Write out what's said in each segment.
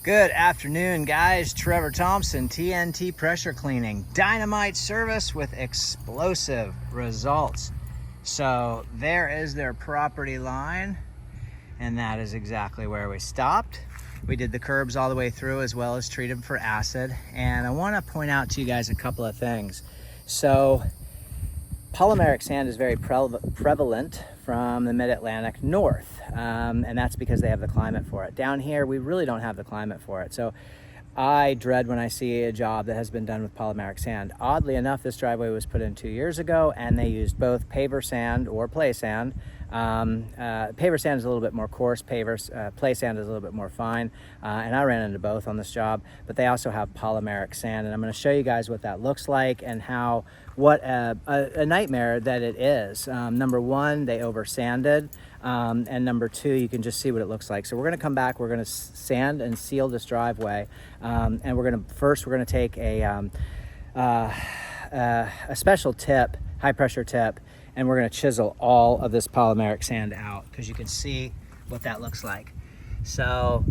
Good afternoon, guys. Trevor Thompson, TNT Pressure Cleaning. Dynamite service with explosive results. So there is their property line, and that is exactly where we stopped. We did the curbs all the way through as well as treat them for acid. And I want to point out to you guys a couple of things. So polymeric sand is very prevalent from the mid-Atlantic north, and that's because they have the climate for it. Down here, we really don't have the climate for it. So I dread when I see a job that has been done with polymeric sand. Oddly enough, this driveway was put in 2 years ago, and they used both paver sand or play sand. Paver sand is a little bit more coarse, play sand is a little bit more fine, and I ran into both on this job, but they also have polymeric sand, and I'm going to show you guys what that looks like and what a nightmare that it is. Number one, they over sanded, and number two, you can just see what it looks like. So we're going to come back, we're going to sand and seal this driveway, and we're going to take a special tip, high pressure tip, and we're going to chisel all of this polymeric sand out because you can see what that looks like. So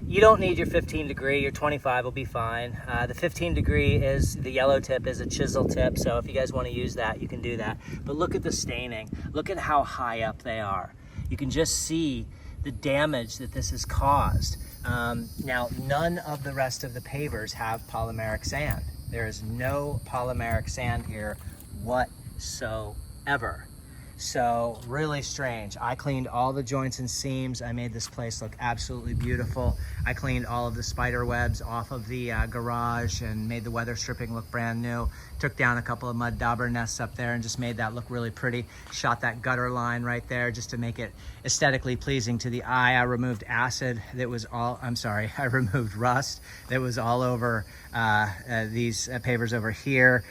you don't need your 15 degree, your 25 will be fine. The 15 degree is, the yellow tip is a chisel tip, so if you guys want to use that, you can do that. But look at the staining, look at how high up they are. You can just see the damage that this has caused. Now, none of the rest of the pavers have polymeric sand. There is no polymeric sand here whatsoever. So really strange. I cleaned all the joints and seams. I made this place look absolutely beautiful. I cleaned all of the spider webs off of the garage and made the weather stripping look brand new. Took down a couple of mud dauber nests up there and just made that look really pretty. Shot that gutter line right there just to make it aesthetically pleasing to the eye. I removed acid that was all, I removed rust that was all over these pavers over here.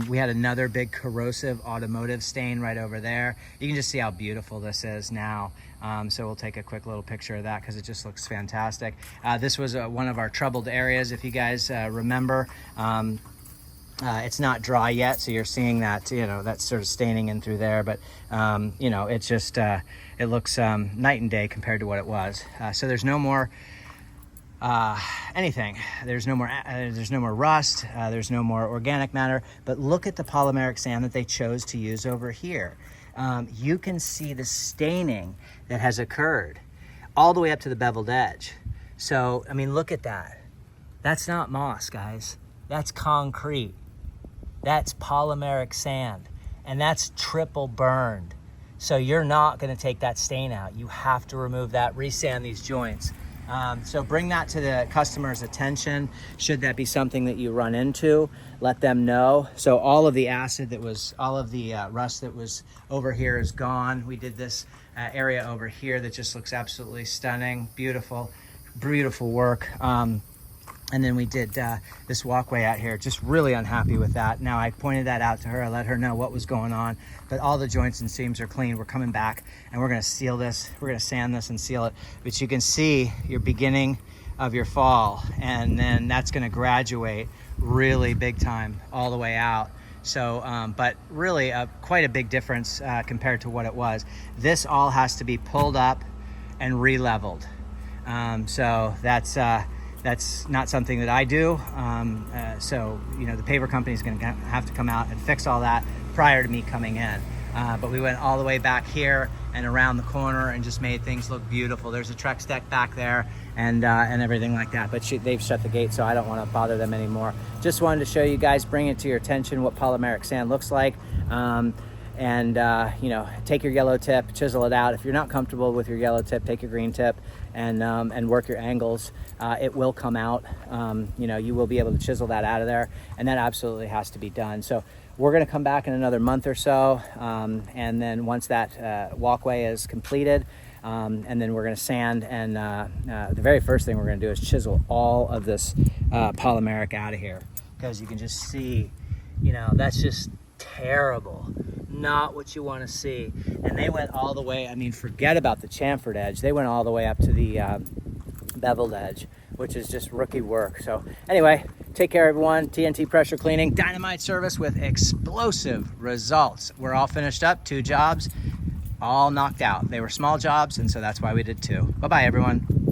We had another big corrosive automotive stain right over there. You can just see how beautiful this is now. So we'll take a quick little picture of that because it just looks fantastic. This was one of our troubled areas, if you guys remember. It's not dry yet, so you're seeing that, that sort of staining in through there, but it's just, it looks night and day compared to what it was. So there's no more anything. There's no more rust, there's no more organic matter, but look at the polymeric sand that they chose to use over here. You can see the staining that has occurred all the way up to the beveled edge. So, I mean, look at that. That's not moss, guys. That's concrete. That's polymeric sand, and that's triple burned. So you're not gonna take that stain out. You have to remove that, resand these joints. So bring that to the customer's attention. Should that be something that you run into, let them know. So all of the acid that was, all of the rust that was over here is gone. We did this area over here that just looks absolutely stunning. Beautiful, beautiful work. And then we did this walkway out here, just really unhappy with that. Now I pointed that out to her, I let her know what was going on, but all the joints and seams are clean. We're coming back and we're gonna seal this, we're gonna sand this and seal it. But you can see your beginning of your fall, and then that's gonna graduate really big time all the way out. So, but really quite a big difference compared to what it was. This all has to be pulled up and re-leveled. So that's not something that I do. So, the paver company is going to have to come out and fix all that prior to me coming in. But we went all the way back here and around the corner and just made things look beautiful. There's a Trex deck back there and everything like that. But they've shut the gate, so I don't want to bother them anymore. Just wanted to show you guys, bring it to your attention what polymeric sand looks like. Take your yellow tip, chisel it out. If you're not comfortable with your yellow tip, take your green tip and work your angles. It will come out. You will be able to chisel that out of there, and that absolutely has to be done. So we're going to come back in another month or so, and then once that walkway is completed, and then we're going to sand, and the very first thing we're going to do is chisel all of this polymeric out of here, because you can just see, that's just terrible. Not what you want to see. And they went all the way, forget about the chamfered edge. They went all the way up to the beveled edge, which is just rookie work. So anyway, take care everyone. TNT Pressure Cleaning, dynamite service with explosive results. We're all finished up, 2 jobs, all knocked out. They were small jobs, and so that's why we did 2. Bye-bye everyone.